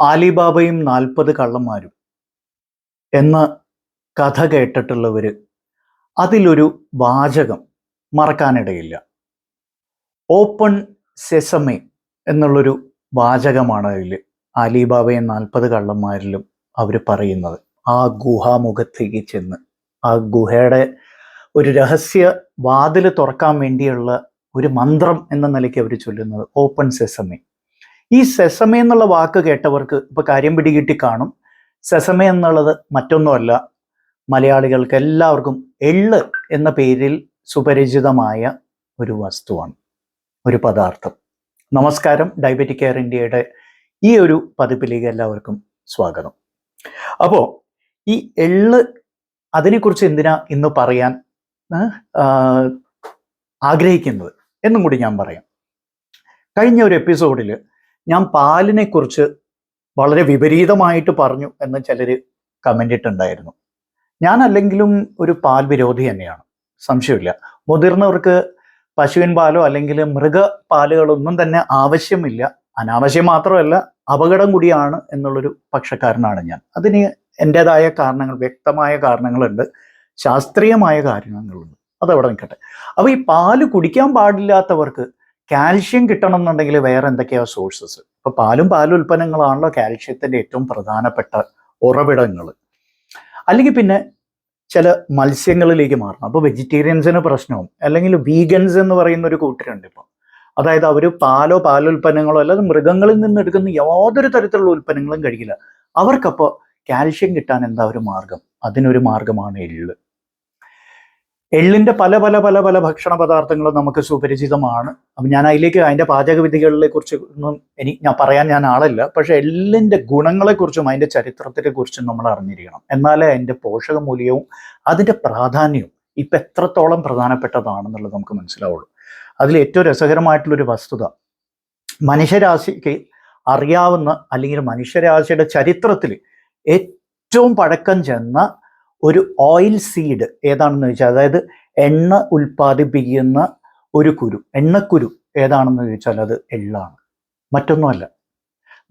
ആലിബാബയും 40 കള്ളന്മാരും എന്ന കഥ കേട്ടിട്ടുള്ളവർ അതിലൊരു വാചകം മറക്കാനിടയില്ല. ഓപ്പൺ സെസമേ എന്നുള്ളൊരു വാചകമാണ് അതിൽ ആലിബാബയും 40 കള്ളന്മാരിലും അവർ പറയുന്നത്. ആ ഗുഹാമുഖത്തേക്ക് ചെന്ന് ആ ഗുഹയുടെ ഒരു രഹസ്യ വാതിൽ തുറക്കാൻ വേണ്ടിയുള്ള ഒരു മന്ത്രം എന്ന നിലയ്ക്ക് അവർ ചൊല്ലുന്നത് ഓപ്പൺ സെസമേ. ഈ സെസമേ എന്നുള്ള വാക്ക് കേട്ടവർക്ക് ഇപ്പൊ കാര്യം പിടികിട്ടി കാണും. സെസമേ എന്നുള്ളത് മറ്റൊന്നുമല്ല, മലയാളികൾക്ക് എല്ലാവർക്കും എള്ള് എന്ന പേരിൽ സുപരിചിതമായ ഒരു വസ്തുവാണ്, ഒരു പദാർത്ഥം. നമസ്കാരം, ഡയബറ്റിക് കെയർ ഇന്ത്യയുടെ ഈ ഒരു പതിപ്പിലേക്ക് എല്ലാവർക്കും സ്വാഗതം. അപ്പോൾ ഈ എള്ള്, അതിനെക്കുറിച്ച് എന്തിനാ ഇന്ന് പറയാൻ ആഗ്രഹിക്കുന്നത് എന്നും കൂടി ഞാൻ പറയാം. കഴിഞ്ഞ ഒരു എപ്പിസോഡിൽ ഞാൻ പാലിനെ കുറിച്ച് വളരെ വിപരീതമായിട്ട് പറഞ്ഞു എന്ന് ചിലർ കമൻ്റ് ഇട്ടുണ്ടായിരുന്നു. ഞാൻ അല്ലെങ്കിലും ഒരു പാൽ വിരോധി തന്നെയാണ്, സംശയമില്ല. മുതിർന്നവർക്ക് പശുവിൻ പാലോ അല്ലെങ്കിൽ മൃഗപാലുകളൊന്നും തന്നെ ആവശ്യമില്ല, അനാവശ്യം മാത്രമല്ല അപകടം കൂടിയാണ് എന്നുള്ളൊരു പക്ഷക്കാരനാണ് ഞാൻ. അതിന് എൻ്റെതായ കാരണങ്ങൾ, വ്യക്തമായ കാരണങ്ങളുണ്ട്, ശാസ്ത്രീയമായ കാര്യങ്ങളുണ്ട്, അതവിടെ നിൽക്കട്ടെ. അപ്പോൾ ഈ പാല് കുടിക്കാൻ പാടില്ലാത്തവർക്ക് കാൽഷ്യം കിട്ടണം എന്നുണ്ടെങ്കിൽ വേറെ എന്തൊക്കെയാ സോഴ്സസ്? ഇപ്പൊ പാലും പാലുൽപ്പന്നങ്ങളാണല്ലോ കാൽഷ്യത്തിന്റെ ഏറ്റവും പ്രധാനപ്പെട്ട ഉറവിടങ്ങൾ. അല്ലെങ്കിൽ പിന്നെ ചില മത്സ്യങ്ങളിലേക്ക് മാറണം. അപ്പോൾ വെജിറ്റേറിയൻസിന് പ്രശ്നവും, അല്ലെങ്കിൽ വീഗൻസ് എന്ന് പറയുന്ന ഒരു കൂട്ടരുണ്ട് ഇപ്പം. അതായത് അവർ പാലോ പാലുൽപ്പന്നങ്ങളോ അല്ലാതെ മൃഗങ്ങളിൽ നിന്ന് എടുക്കുന്ന യാതൊരു തരത്തിലുള്ള ഉൽപ്പന്നങ്ങളും കഴിക്കില്ല. അവർക്കപ്പോൾ കാൽഷ്യം കിട്ടാൻ എന്താ ഒരു മാർഗം? അതിനൊരു മാർഗമാണ് എള്ള്. എള്ളിന്റെ പല പല പല പല ഭക്ഷണ പദാർത്ഥങ്ങളും നമുക്ക് സുപരിചിതമാണ്. അപ്പം ഞാൻ അതിന്റെ പാചകവിധികളെ കുറിച്ച് ഒന്നും ഞാൻ പറയാൻ ഞാൻ ആളല്ല. പക്ഷെ എള്ളിന്റെ ഗുണങ്ങളെക്കുറിച്ചും അതിന്റെ ചരിത്രത്തെക്കുറിച്ചും നമ്മൾ അറിഞ്ഞിരിക്കണം. എന്നാലേ അതിന്റെ പോഷകമൂല്യവും അതിന്റെ പ്രാധാന്യവും ഇപ്പം എത്രത്തോളം പ്രധാനപ്പെട്ടതാണെന്നുള്ളത് നമുക്ക് മനസ്സിലാവുള്ളൂ. അതിൽ ഏറ്റവും രസകരമായിട്ടുള്ളൊരു വസ്തുത, മനുഷ്യരാശിക്ക് അറിയാവുന്ന അല്ലെങ്കിൽ മനുഷ്യരാശിയുടെ ചരിത്രത്തിൽ ഏറ്റവും പഴക്കം ചെന്ന ഒരു ഓയിൽ സീഡ് ഏതാണെന്ന് ചോദിച്ചാൽ, അതായത് എണ്ണ ഉൽപ്പാദിപ്പിക്കുന്ന ഒരു കുരു, എണ്ണക്കുരു ഏതാണെന്ന് ചോദിച്ചാൽ അത് എള്ളാണ്, മറ്റൊന്നുമല്ല.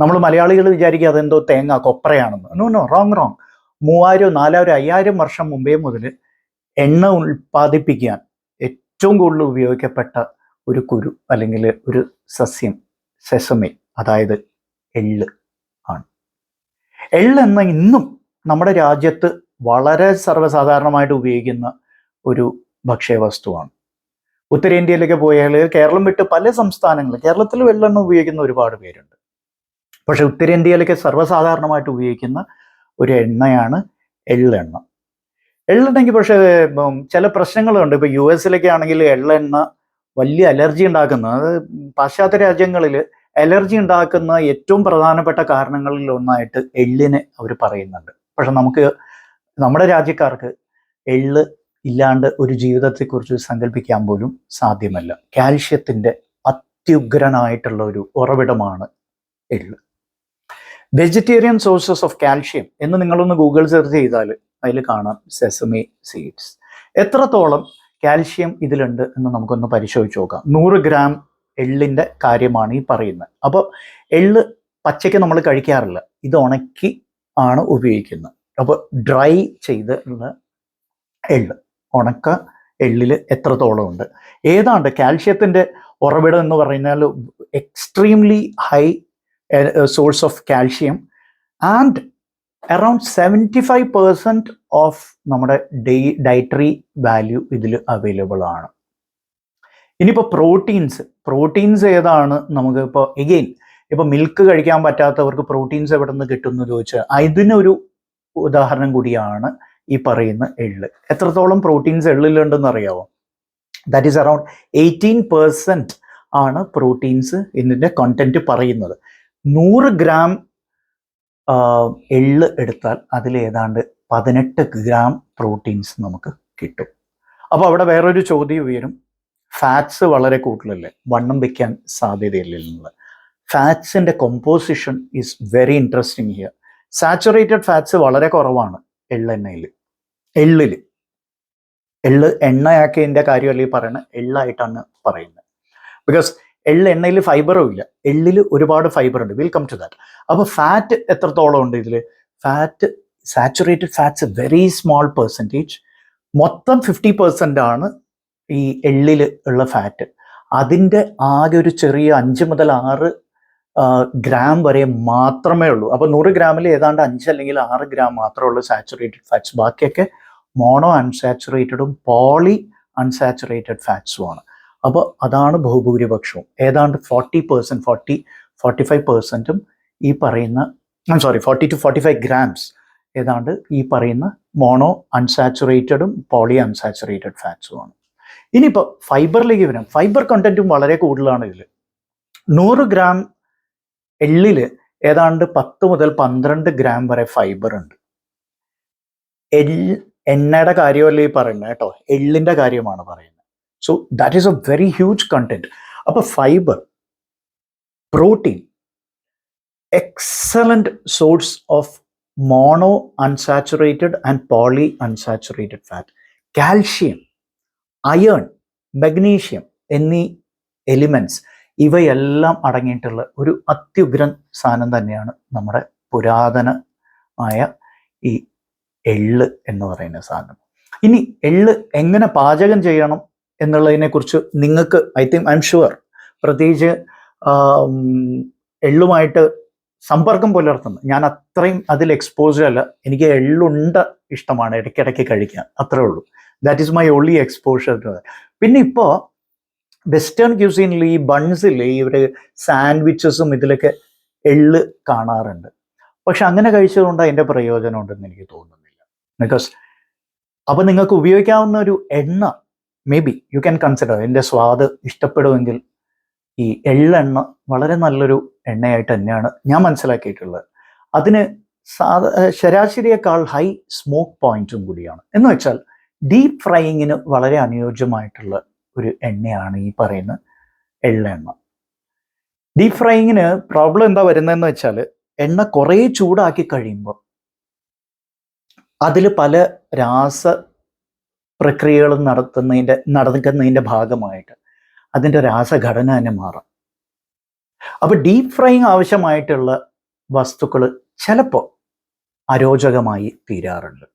നമ്മൾ മലയാളികൾ വിചാരിക്കുക അതെന്തോ തേങ്ങ കൊപ്രയാണെന്ന്. No, wrong. 3000, 4000, 5000 വർഷം മുമ്പേ മുതൽ എണ്ണ ഉൽപ്പാദിപ്പിക്കാൻ ഏറ്റവും കൂടുതൽ ഉപയോഗിക്കപ്പെട്ട ഒരു കുരു അല്ലെങ്കിൽ ഒരു സസ്യം സെസമേ, അതായത് എള്ള് ആണ്. എള്ള് എന്ന ഇന്നും നമ്മുടെ രാജ്യത്ത് വളരെ സർവ്വസാധാരണമായിട്ട് ഉപയോഗിക്കുന്ന ഒരു ഭക്ഷ്യവസ്തുവാണ്. ഉത്തരേന്ത്യയിലേക്ക് പോയാൽ, കേരളം വിട്ട് പല സംസ്ഥാനങ്ങൾ, കേരളത്തിൽ എള്ളെണ്ണ ഉപയോഗിക്കുന്ന ഒരുപാട് പേരുണ്ട്. പക്ഷെ ഉത്തരേന്ത്യയിലേക്ക് സർവ്വസാധാരണമായിട്ട് ഉപയോഗിക്കുന്ന ഒരു എണ്ണയാണ് എള്ളെണ്ണ. എള്ളെണ്ണയ്ക്ക് പക്ഷേ ചില പ്രശ്നങ്ങളുണ്ട്. ഇപ്പൊ US ആണെങ്കിൽ എള്ളെണ്ണ വലിയ അലർജി ഉണ്ടാക്കുന്ന, അത് പാശ്ചാത്യ രാജ്യങ്ങളിൽ അലർജി ഉണ്ടാക്കുന്ന ഏറ്റവും പ്രധാനപ്പെട്ട കാരണങ്ങളിൽ ഒന്നായിട്ട് എള്ളിനെ അവർ പറയുന്നുണ്ട്. പക്ഷെ നമ്മുടെ രാജ്യക്കാർക്ക് എള്ള് ഇല്ലാണ്ട് ഒരു ജീവിതത്തെക്കുറിച്ച് സങ്കല്പിക്കാൻ പോലും സാധ്യമല്ല. കാൽഷ്യത്തിന്റെ അത്യുഗ്രനായിട്ടുള്ള ഒരു ഉറവിടമാണ് എള്ള്. വെജിറ്റേറിയൻ സോഴ്സസ് ഓഫ് കാൽഷ്യം എന്ന് നിങ്ങളൊന്ന് ഗൂഗിൾ സെർച്ച് ചെയ്താൽ അതിൽ കാണാം സെസമേ സീഡ്സ്. എത്രത്തോളം കാൽഷ്യം ഇതിലുണ്ട് എന്ന് നമുക്കൊന്ന് പരിശോധിച്ച് നോക്കാം. 100 ഗ്രാം എള്ളിൻ്റെ കാര്യമാണ് ഈ പറയുന്നത്. അപ്പോൾ എള്ള് പച്ചയ്ക്ക് നമ്മൾ കഴിക്കാറില്ല, ഇത് ഉണക്കി ആണ് ഉപയോഗിക്കുന്നത്. അപ്പോൾ ഡ്രൈ ചെയ്തുള്ള എള്ള്, ഉണക്ക എള്ളിൽ എത്രത്തോളം ഉണ്ട്? ഏതാണ്ട് കാൽഷ്യത്തിൻ്റെ ഉറവിടം എന്ന് പറഞ്ഞാൽ extremely high source of calcium and around 75% of നമ്മുടെ ഡയറ്ററി വാല്യൂ ഇതിൽ അവൈലബിൾ ആണ്. ഇനിയിപ്പോൾ പ്രോട്ടീൻസ് ഏതാണ് നമുക്ക്? ഇപ്പോൾ എഗെയിൻ, ഇപ്പോൾ മിൽക്ക് കഴിക്കാൻ പറ്റാത്തവർക്ക് പ്രോട്ടീൻസ് എവിടെ നിന്ന് കിട്ടുമെന്ന് ചോദിച്ചാൽ അതിനൊരു ഉദാഹരണം കൂടിയാണ് ഈ പറയുന്ന എള്ള്. എത്രത്തോളം പ്രോട്ടീൻസ് എള്ളിലുണ്ടെന്ന് അറിയാമോ? ദാറ്റ് ഈസ് അറൌണ്ട് 18% ആണ് പ്രോട്ടീൻസ് ഇതിൻ്റെ കണ്ടന്റ് പറയുന്നത്. 100 ഗ്രാം എള്ള് എടുത്താൽ അതിൽ ഏതാണ്ട് 18 ഗ്രാം പ്രോട്ടീൻസ് നമുക്ക് കിട്ടും. അപ്പോൾ അവിടെ വേറൊരു ചോദ്യം ഉയരും, ഫാറ്റ്സ് വളരെ കൂടുതലല്ലേ, വണ്ണം വയ്ക്കാൻ സാധ്യതയില്ല എന്നുള്ളത്. ഫാറ്റ്സിൻ്റെ composition is very interesting here. Saturated fats വളരെ കുറവാണ് എള്ളിൽ. എള്ള് എണ്ണയാക്കിയതിൻ്റെ കാര്യമല്ല ഈ പറയുന്നത്, എള്ളായിട്ടാണ് പറയുന്നത്. ബിക്കോസ് എണ്ണയിൽ ഫൈബറും ഇല്ല, എള്ളിൽ ഒരുപാട് ഫൈബർ ഉണ്ട്. Will come to that. അപ്പോൾ ഫാറ്റ് എത്രത്തോളം ഉണ്ട് ഇതിൽ? Fat, saturated fats very small percentage. മൊത്തം 50% ആണ് ഈ എള്ളിൽ ഉള്ള ഫാറ്റ്. അതിൻ്റെ ആകെ ഒരു ചെറിയ 5 മുതൽ 6 ഗ്രാം വരെ മാത്രമേ ഉള്ളൂ. അപ്പോൾ 100 ഗ്രാമിൽ ഏതാണ്ട് 5 അല്ലെങ്കിൽ 6 ഗ്രാം മാത്രമേ ഉള്ളൂ സാച്ചുറേറ്റഡ് ഫാറ്റ്സ്. ബാക്കിയൊക്കെ മോണോ അൺസാച്ചുറേറ്റഡും പോളി അൺസാച്ചുറേറ്റഡ് ഫാറ്റ്സും ആണ്. അപ്പോൾ അതാണ് ബഹുഭൂരിപക്ഷവും. ഏതാണ്ട് 40-45% ഈ പറയുന്ന 40 to 45 ഗ്രാംസ് ഏതാണ്ട് ഈ പറയുന്ന മോണോ അൺസാച്ചുറേറ്റഡും പോളി അൺസാച്ചുറേറ്റഡ് ഫാറ്റ്സും ആണ്. ഇനിയിപ്പോൾ ഫൈബറിലേക്ക് വരാം. ഫൈബർ കണ്ടന്റും വളരെ കൂടുതലാണ് ഇതിൽ. 100 ഗ്രാം എള്ളിൽ ഏതാണ്ട് 10 മുതൽ 12 ഗ്രാം വരെ ഫൈബർ ഉണ്ട്. എണ്ണയുടെ കാര്യമല്ല ഈ പറയുന്നത് കേട്ടോ, എള്ളിൻ്റെ കാര്യമാണ് പറയുന്നത്. So that is a very huge content. അപ്പോൾ fibre, protein, excellent source of mono unsaturated and poly unsaturated fat, calcium, iron, magnesium എന്നീ എലിമെന്റ്സ് ഇവയെല്ലാം അടങ്ങിയിട്ടുള്ള ഒരു അത്യുഗ്രൻ സാധനം തന്നെയാണ് നമ്മുടെ പുരാതനമായ ഈ എള്ള് എന്ന് പറയുന്ന സാധനം. ഇനി എള്ള് എങ്ങനെ പാചകം ചെയ്യണം എന്നുള്ളതിനെക്കുറിച്ച് നിങ്ങൾക്ക് ഐ എം ഷുവർ, പ്രത്യേകിച്ച് എള്ളുമായിട്ട് സമ്പർക്കം പുലർത്തുന്നു, ഞാൻ അത്രയും അതിൽ എക്സ്പോസ്ഡ് അല്ല. എനിക്ക് എള്ളുണ്ട ഇഷ്ടമാണ്, ഇടയ്ക്കിടയ്ക്ക് കഴിക്കാൻ, അത്രേ ഉള്ളൂ. That is my only exposure to that. പിന്നെ ഇപ്പോൾ വെസ്റ്റേൺ ക്യൂസീനിൽ ഈ ബൺസിൽ ഇവർ സാൻഡ്വിച്ചസും ഇതിലൊക്കെ എള്ള് കാണാറുണ്ട്. പക്ഷെ അങ്ങനെ കഴിച്ചതുകൊണ്ട് അതിൻ്റെ പ്രയോജനം ഉണ്ടെന്ന് എനിക്ക് തോന്നുന്നില്ല. ബിക്കോസ് അപ്പോൾ നിങ്ങൾക്ക് ഉപയോഗിക്കാവുന്ന ഒരു എണ്ണ may be you can consider. എൻ്റെ സ്വാദ് ഇഷ്ടപ്പെടുമെങ്കിൽ ഈ എള്ളെണ്ണ വളരെ നല്ലൊരു എണ്ണയായിട്ട് തന്നെയാണ് ഞാൻ മനസ്സിലാക്കിയിട്ടുള്ളത്. അതിന് ശരാശരിയേക്കാൾ ഹൈ സ്മോക്ക് പോയിന്റും കൂടിയാണ്. എന്ന് വെച്ചാൽ ഡീപ്പ് ഫ്രൈയിങ്ങിന് വളരെ അനുയോജ്യമായിട്ടുള്ള ഒരു എണ്ണയാണ് ഈ പറയുന്ന എള്ളെണ്ണ. ഡീപ്പ് ഫ്രൈയിങ്ങിന് പ്രോബ്ലം എന്താ വരുന്നതെന്ന് വെച്ചാൽ, എണ്ണ കുറേ ചൂടാക്കി കഴിയുമ്പോൾ അതിൽ പല രാസ പ്രക്രിയകളും നടക്കുന്നതിൻ്റെ ഭാഗമായിട്ട് അതിൻ്റെ രാസഘടന തന്നെ മാറാം. അപ്പോൾ ഡീപ്പ് ഫ്രൈയിങ് ആവശ്യമായിട്ടുള്ള വസ്തുക്കൾ ചിലപ്പോൾ അരോചകമായി തീരാറുണ്ട്.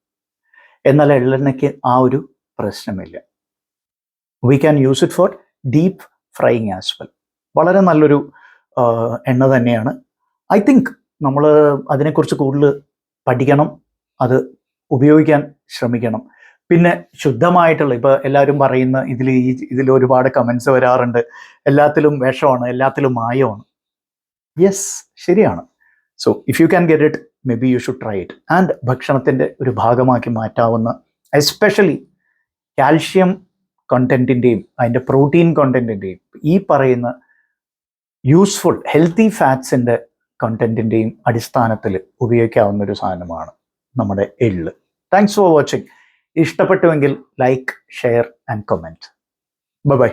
എന്നാൽ എള്ളെണ്ണയ്ക്ക് ആ ഒരു പ്രശ്നമില്ല. We can use it for deep frying as well. വളരെ നല്ലൊരു എണ്ണ തന്നെയാണ്. ഐ തിങ്ക് നമ്മൾ അതിനെക്കുറിച്ച് കൂടുതൽ പഠിക്കണം, അത് ഉപയോഗിക്കാൻ ശ്രമിക്കണം. പിന്നെ ശുദ്ധമായിട്ടുള്ള, ഇപ്പോൾ എല്ലാവരും പറയുന്ന ഇതിൽ ഒരുപാട് കമൻസ് വരാറുണ്ട്, എല്ലാത്തിലും വിഷമാണ്, എല്ലാത്തിലും മായമാണ്. യെസ്, ശരിയാണ്. So if you can get it, may be you should try it. And ഭക്ഷണത്തിൻ്റെ ഒരു ഭാഗമാക്കി മാറ്റാവുന്ന, എസ്പെഷ്യലി കാൽഷ്യം കണ്ടന്റിൻ്റെയും അതിൻ്റെ പ്രോട്ടീൻ കണ്ടന്റിൻ്റെയും ഈ പറയുന്ന യൂസ്ഫുൾ ഹെൽത്തി ഫാറ്റ്സിൻ്റെ കണ്ടന്റിൻ്റെയും അടിസ്ഥാനത്തിൽ ഉപയോഗിക്കാവുന്ന ഒരു സാധനമാണ് നമ്മുടെ എള്ള്. Thanks for watching. ഇഷ്ടപ്പെട്ടുവെങ്കിൽ like, share and comment. Bye by.